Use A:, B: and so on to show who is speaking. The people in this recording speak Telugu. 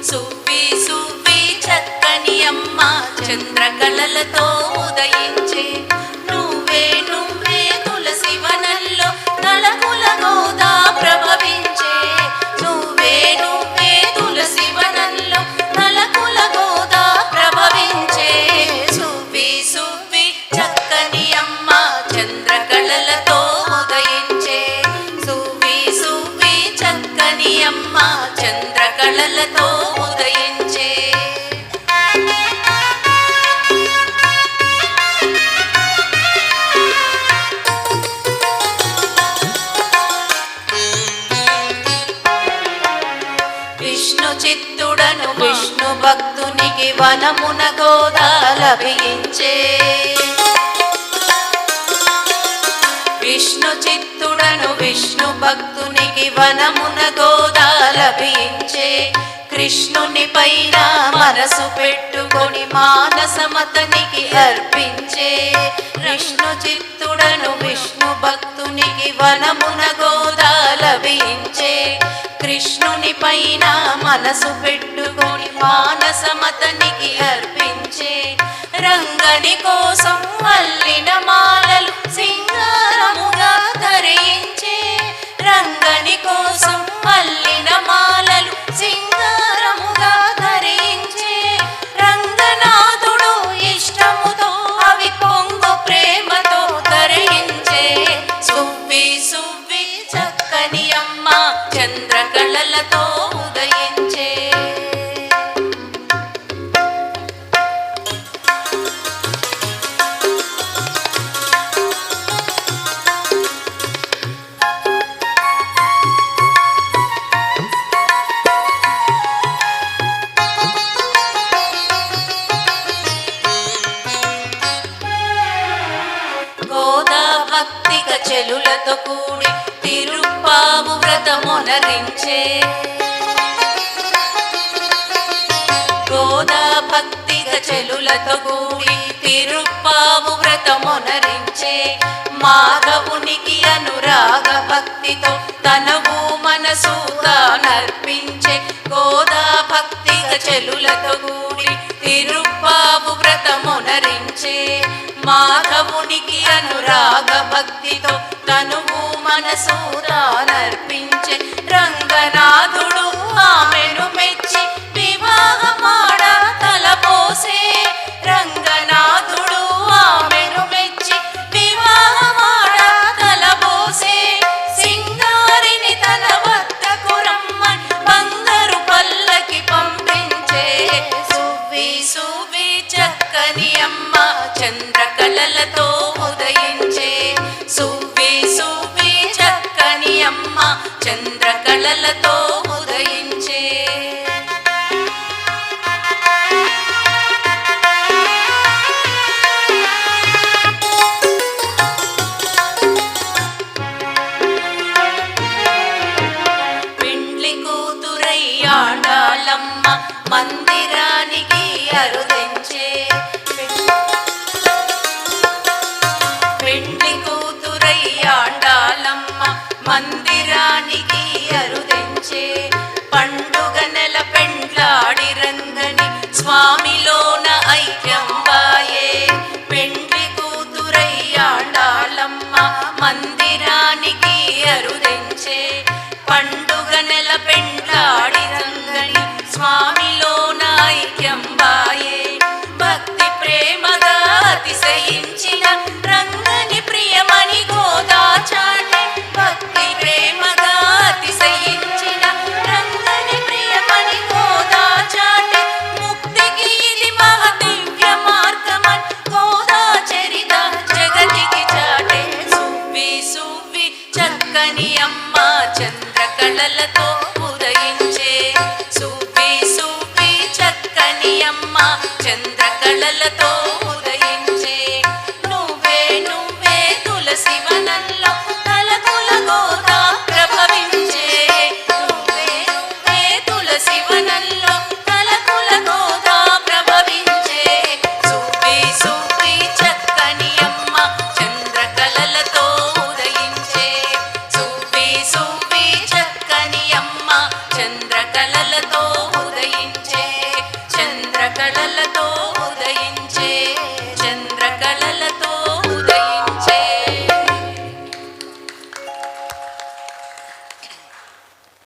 A: సువ్వి సువ్వి చక్కని అమ్మ చంద్రకళలతో ఉదయించే నువ్వే నువ్వే తులసి వనంలో తలకుల గోదా ప్రభవించే నువ్వే నువ్వే తులసి వనంలో తలకుల గోదా ప్రభవించే సువ్వి సువ్వి చక్కని అమ్మ చంద్రకళలతో ఉదయించే సువ్వి సువ్వి చక్కని అమ్మ చంద్రకళలతో ఉదయించే విష్ణు చిత్తుడను విష్ణు భక్తునికి వనమున గోదా లభించే విష్ణు చిత్తుడను విష్ణు భక్తునికి వనమున గోదా లభించే కృష్ణుని పైన మనసు పెట్టుకొని మానసమతనికి అర్పించే విష్ణు చిత్తుడను విష్ణు భక్తునికి వనమున గోదా లభించే కృష్ణుని పైన మనసు పెట్టుకొని మానసమతనికి అర్పించే రంగని కోసం అల్లిన మాలలు సింగారముగా ధరించే రంగని కోసం అల్లిన మాలలు సింగారముగా ధరించే రంగనాథుడు ఇష్టముతో అవి పొంగు ప్రేమతో ధరించే సువ్వి సువ్వి చక్కని అమ్మ చంద్రకళలతో ఉదయించే గోదా భక్తిక చెలులతో కూడి తిరుప్పావు వ్రతమునరించే గోదా భక్తిక చెలులతో కూడి తిరుప్పావు వ్రతమునరించే మాధవునికి అనురాగ భక్తితో తనవు మనసు తానర్పించే గోదా భక్తిక చెలులతో కూడి తిరుప్పావు వ్రతమునరించే మాధవునికి అనురాగ భక్తితో తనువు మనసు తానర్పించే రంగనాథుడు ఆమెను మెచ్చి వివాహమాడ తలపోసే రంగనాథుడు ఆమెను మెచ్చి వివాహమాడ తలపోసే సింగారిని తన వద్దకు రమ్మని బంగారు పల్లకి పంపించే సువ్వి సువ్వి చక్కని అమ్మ చంద్రకళలతో ఉదయించే సువ్వి సువ్వి చక్కని అమ్మ చంద్రకళలతో ఉదయించే పెండ్లి కూతురై ఆడాలమ్మ మందిరానికి అరుదించే పెండ్లి కూతురై ఆడాలమ్మ మందిరానికి అరుదించే పండుగ నెల పెండ్లాడి రంగని స్వామిలోన ఐక్యం వాయే పెండ్లి కూతురై ఆడాలమ్మ మందిరానికి అరుదించే పండుగ నెల పెండ్లాడి రంగని స్వామిలోన ఐక్యం వాయే భక్తి ప్రేమగా అతిశయించిన రంగని ప్రియమణి గోదా చాటే భక్తి ప్రేమగా అతిశయించిన రంగని ప్రియమణి గోదా చాటే ముక్తికి ఇది మహదివ్య మార్గమని గోదా చరిత జగతికి చాటే సువ్వి సువ్వి చక్కని అమ్మ చంద్రకళలతో ఉదయించే సువ్వి సువ్వి చక్కని అమ్మ చంద్రకళలతో ఉదయించే నువ్వే నువ్వే తులసి వనంలో తలకుల గోదా ప్రభవించే నువ్వే నువ్వే తులసి వనంలో తలకుల గోదా ప్రభవించే సువ్వి సువ్వి చక్కని అమ్మ చంద్రకళలతో ఉదయించే సువ్వి సువ్వి చక్కని అమ్మ చంద్రకళలతో ఉదయించే